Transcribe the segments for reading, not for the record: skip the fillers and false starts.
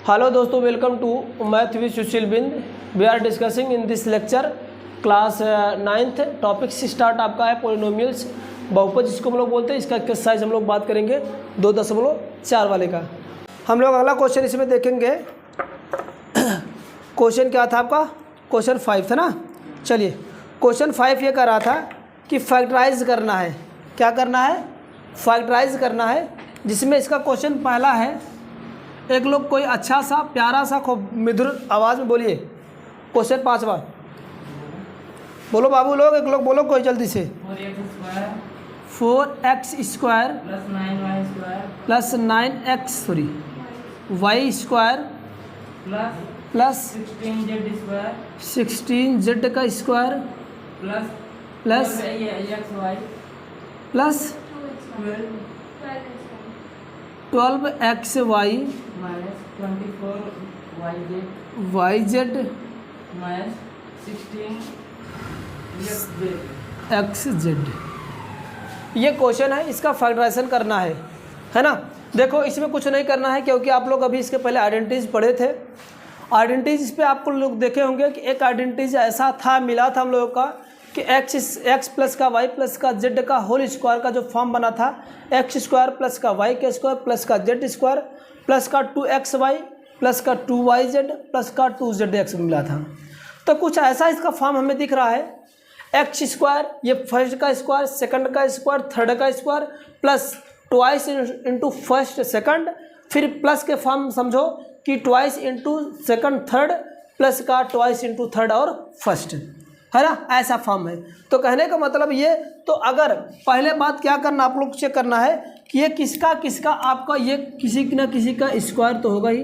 Hello दोस्तों, welcome to math with Sushil Bind. We are discussing in this lecture class 9th। Topic start आपका है polynomials, बहुपद जिसको हम लोग बोलते हैं। इसका एक्सरसाइज हम लोग बात करेंगे 2.4 वाले का। हम लोग अगला क्वेश्चन इसमें देखेंगे। क्वेश्चन क्या था आपका? क्वेश्चन 5 था ना। चलिए, क्वेश्चन 5 ये कर रहा था कि फैक्टराइज करना है। क्या करना है? फैक्टराइज करना है, जिसमें इसका क्वेश्चन पहला है। एक लोग कोई अच्छा सा प्यारा सा खूब मधुर आवाज़ में बोलिए। क्वेश्चन 5वां बोलो बाबू लोग, एक लोग बोलो कोई जल्दी से। 4x square plus 9x Y square plus 16z का square plus plus 12xy yz xz। ये क्वेश्चन है, इसका फैक्टराइजेशन करना है ना। देखो, इसमें कुछ नहीं करना है, क्योंकि आप लोग अभी इसके पहले आइडेंटिटीज पढ़े थे। आइडेंटिटीज पे आपको लोग देखे होंगे कि एक आइडेंटिटीज ऐसा था, मिला था हम लोगों का कि x प्लस का y प्लस का z का होल स्क्वायर का जो फॉर्म बना था, x स्क्वायर प्लस का y के स्क्वायर प्लस का z स्क्वायर प्लस का 2xy प्लस का 2yz प्लस का 2zx मिला था। तो कुछ ऐसा इसका फॉर्म हमें दिख रहा है। x स्क्वायर, ये फर्स्ट का स्क्वायर, सेकंड का स्क्वायर, थर्ड का square plus twice into first second, फिर प्लस के फॉर्म समझो कि twice into second third plus का ट्वाइस इंटू थर्ड और फर्स्ट, है ना। ऐसा फॉर्म है। तो कहने का मतलब ये, तो अगर पहले बात क्या करना आप लोग चेक करना है कि ये किसका आपका, ये किसी न किसी का स्क्वायर तो होगा ही,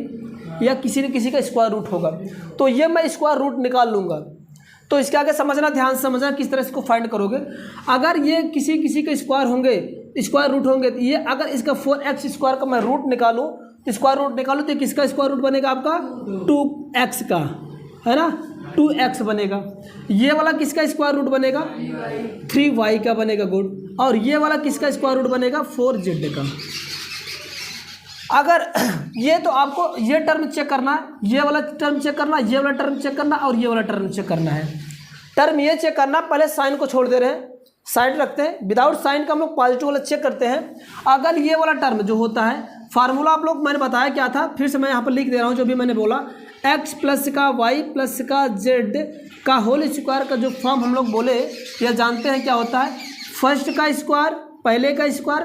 या किसी न किसी का स्क्वायर रूट होगा। तो ये मैं स्क्वायर रूट निकाल लूँगा। तो इसके आगे समझना, ध्यान से समझना किस तरह इसको फाइंड करोगे। अगर ये किसी के स्क्वायर होंगे, स्क्वायर रूट होंगे, तो ये अगर इसका 4x स्क्वायर का मैं रूट निकालूँ, स्क्वायर रूट निकालूँ, तो किसका स्क्वायर रूट बनेगा आपका? 2x का, है ना। 2x बनेगा। ये वाला किसका स्क्वायर रूट बनेगा? 3y का बनेगा। गुड। और ये वाला किसका स्क्वायर रूट बनेगा? 4z का। अगर ये, तो आपको ये टर्म चेक करना है, ये वाला टर्म चेक करना, ये वाला टर्म चेक करना और ये वाला टर्म चेक करना है। टर्म ये चेक करना, पहले साइन को छोड़ दे रहे हैं, साइड रखते हैं। विदाउट साइन का हम लोग पॉजिटिव वाला चेक करते हैं। अगर ये वाला टर्म जो होता है, फार्मूला आप लोग मैंने बताया क्या था, फिर से मैं यहाँ पर लिख दे रहा हूँ जो भी मैंने बोला। x प्लस का y प्लस का z का होल स्क्वायर का जो फॉर्म हम लोग बोले, यह जानते हैं क्या होता है। फर्स्ट का स्क्वायर, पहले का स्क्वायर,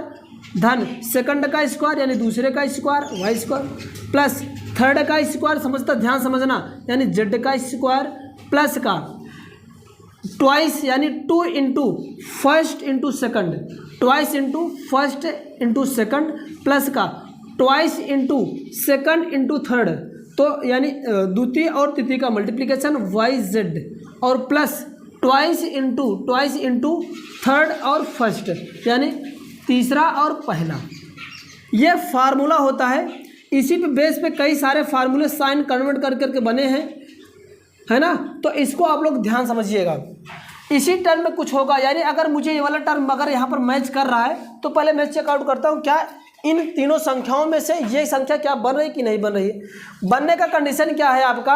धन सेकंड का स्क्वायर यानी दूसरे का square y square, plus third का स्क्वायर, समझता ध्यान समझना, यानी z का स्क्वायर, प्लस का ट्वाइस यानी 2 into first into second, twice into first into second, plus का twice into second into third, तो यानी द्वितीय और तृतीय का मल्टीप्लिकेशन yz, और प्लस ट्वाइस इंटू थर्ड और फर्स्ट, यानी तीसरा और पहला। ये फार्मूला होता है। इसी पे बेस पे कई सारे फार्मूले साइन कन्वर्ट कर करके बने हैं, है ना। तो इसको आप लोग ध्यान समझिएगा। इसी टर्म में कुछ होगा, यानी अगर मुझे ये वाला टर्म अगर यहाँ पर मैच कर रहा है, तो पहले मैं चेकआउट करता हूँ क्या इन तीनों संख्याओं में से ये संख्या क्या बन रही कि नहीं बन रही है। बनने का कंडीशन क्या है आपका?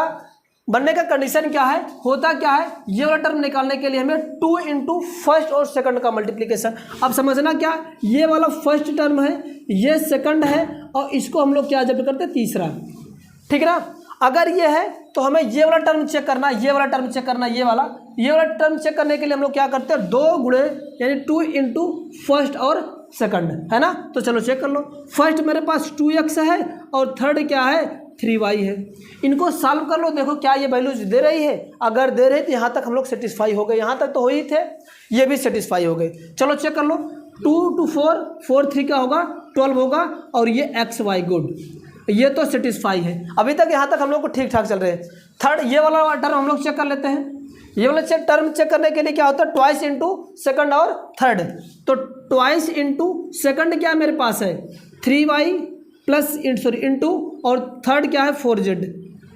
बनने का कंडीशन क्या है? होता क्या है, ये वाला टर्म निकालने के लिए हमें 2 इंटू फर्स्ट और सेकंड का मल्टीप्लिकेशन। अब समझना क्या, ये वाला फर्स्ट टर्म है, ये सेकंड है, और इसको हम लोग क्या जब करते हैं? तीसरा। ठीक है ना। अगर ये है तो हमें ये वाला टर्म चेक करना, ये वाला टर्म चेक करना, ये वाला टर्म चेक करने के लिए हम लोग क्या करते हैं? 2 गुणे यानी 2 इंटू फर्स्ट और सेकंड, है ना। तो चलो चेक कर लो। फर्स्ट मेरे पास 2x है और थर्ड क्या है? 3y है। इनको सॉल्व कर लो, देखो क्या ये वैल्यूज दे रही है। अगर दे रही तो यहाँ तक हम लोग सेटिस्फाई हो गए, यहाँ तक तो हो ही थे, ये भी सेटिस्फाई हो गए। चलो चेक कर लो। 2 to 4, 4 3 का होगा 12 होगा, और ये xy। गुड, ये तो सेटिस्फाई है। अभी तक यहाँ तक हम लोग को ठीक ठाक चल रहे हैं। थर्ड, ये वाला टर्म हम लोग चेक कर लेते हैं। ये वाला टर्म चेक करने के लिए क्या होता है? ट्वाइस इंटू सेकंड और थर्ड। तो ट्वाइस इंटू सेकंड क्या मेरे पास है? 3y प्लस इंटू, और थर्ड क्या है? 4z।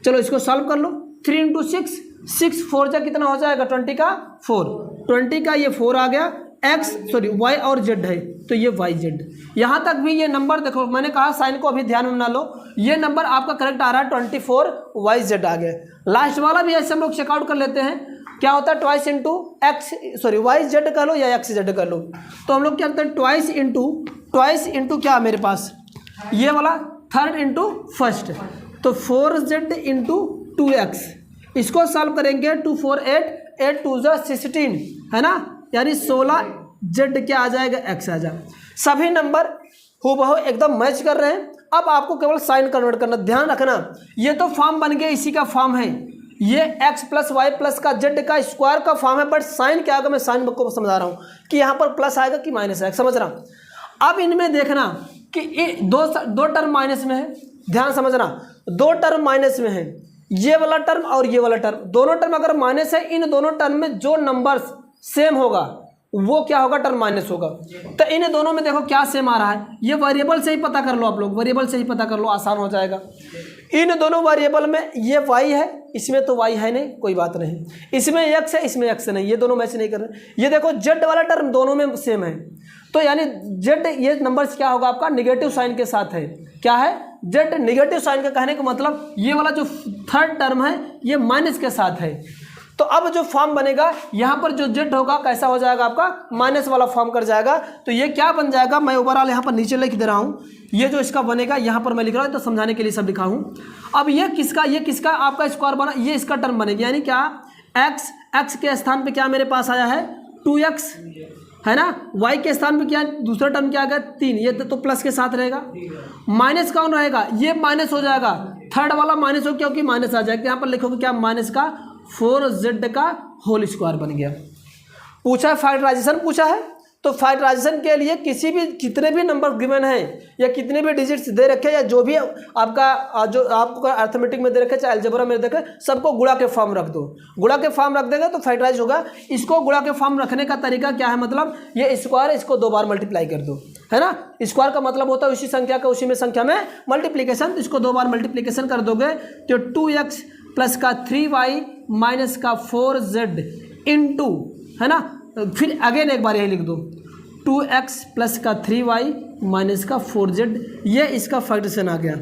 चलो इसको सॉल्व कर लो। 3 इंटू 6 4 जा कितना हो जाएगा? 20 का 4, 20 का ये 4 आ गया। y और z है, तो ये वाई जेड। यहाँ तक भी ये नंबर देखो, मैंने कहा साइन को अभी ध्यान में ना लो, ये नंबर आपका करेक्ट आ रहा है 24 वाई जेड आ गया। लास्ट वाला भी ऐसे हम लोग चेकआउट कर लेते हैं, क्या होता है twice into X, sorry Y Z कर लो या एक्स जेड कर लो। तो हम लोग क्या करते हैं ट्वाइस इंटू क्या मेरे पास ये वाला थर्ड इंटू फर्स्ट, तो 4z इंटू 2x, इसको सॉल्व करेंगे 2 4 8 8 2 16 है ना, यानी 16z क्या आ जाएगा x आ जाएगा। सभी नंबर हूबहू एकदम मैच कर रहे हैं। अब आपको केवल साइन कन्वर्ट करना, ध्यान रखना ये तो फॉर्म बन गया, इसी का फॉर्म है, ये x प्लस वाई प्लस का z का स्क्वायर का फॉर्म है, बट साइन क्या आएगा मैं साइन को समझा रहा हूँ कि यहाँ पर प्लस आएगा कि माइनस आएगा, समझ रहा। अब इनमें देखना कि दो टर्म माइनस में है, ध्यान समझना, दो टर्म माइनस में है, ये वाला टर्म और ये वाला टर्म, दोनों टर्म अगर माइनस है, इन दोनों टर्म में जो नंबर्स सेम होगा वो क्या होगा, टर्म माइनस होगा। तो इन दोनों में देखो क्या सेम आ रहा है, ये वेरिएबल से ही पता कर लो आप लोग, वेरिएबल से ही पता कर लो, आसान हो जाएगा। इन दोनों वेरिएबल में ये y है, इसमें तो y है नहीं, कोई बात नहीं, इसमें x है, इसमें x नहीं, ये दोनों मैच नहीं कर रहे। ये देखो z वाला टर्म दोनों में सेम है, तो यानी z ये नंबर्स क्या होगा आपका निगेटिव साइन के साथ है, क्या है z निगेटिव साइन का, कहने का मतलब ये वाला जो थर्ड टर्म है ये माइनस के साथ है। तो अब जो फॉर्म बनेगा यहाँ पर जो z होगा कैसा हो जाएगा आपका माइनस वाला फॉर्म कर जाएगा। तो ये क्या बन जाएगा, मैं ओवरऑल यहाँ पर नीचे लिख दे रहा हूँ, ये जो इसका बनेगा यहाँ पर मैं लिख रहा हूँ तो समझाने के लिए सब लिखा हूँ। अब ये किसका आपका स्क्वायर बना, ये इसका टर्म बनेगा, यानी क्या x के स्थान पे क्या मेरे पास आया है 2x है ना, y के स्थान पे क्या दूसरा टर्म क्या आ गया 3, ये तो प्लस के साथ रहेगा, माइनस कौन रहेगा, ये माइनस हो जाएगा, थर्ड वाला माइनस हो क्योंकि माइनस आ जाएगा, यहाँ पर लिखोगे क्या माइनस का 4z का होल स्क्वायर बन गया। पूछा है फैक्टराइजेशन पूछा है, तो फैक्टराइजेशन के लिए कितने भी नंबर गिवन हैं या कितने भी डिजिट्स दे रखे या जो भी आपका जो आपको अर्थमेटिक में दे रखे चाहे अलजेब्रा में दे रखे, सबको गुणा के फॉर्म रख दो। गुणा के फॉर्म रख देंगे तो फैक्टराइज होगा। इसको गुणा के फॉर्म रखने का तरीका क्या है, मतलब ये स्क्वायर इसको 2 बार मल्टीप्लाई कर दो, है ना। स्क्वायर का मतलब होता है उसी संख्या का उसी में संख्या में मल्टीप्लीकेशन, इसको 2 बार मल्टीप्लीकेशन कर दोगे तो 2x प्लस का 3y माइनस का 4z इंटू, है ना, फिर अगेन एक बार यही लिख दो 2x प्लस का 3y माइनस का 4z, ये इसका फैक्टरेशन आ गया।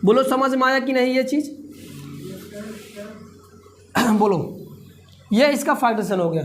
बोलो समझ में आया कि नहीं ये चीज़ बोलो, ये इसका फैक्टरेशन हो गया।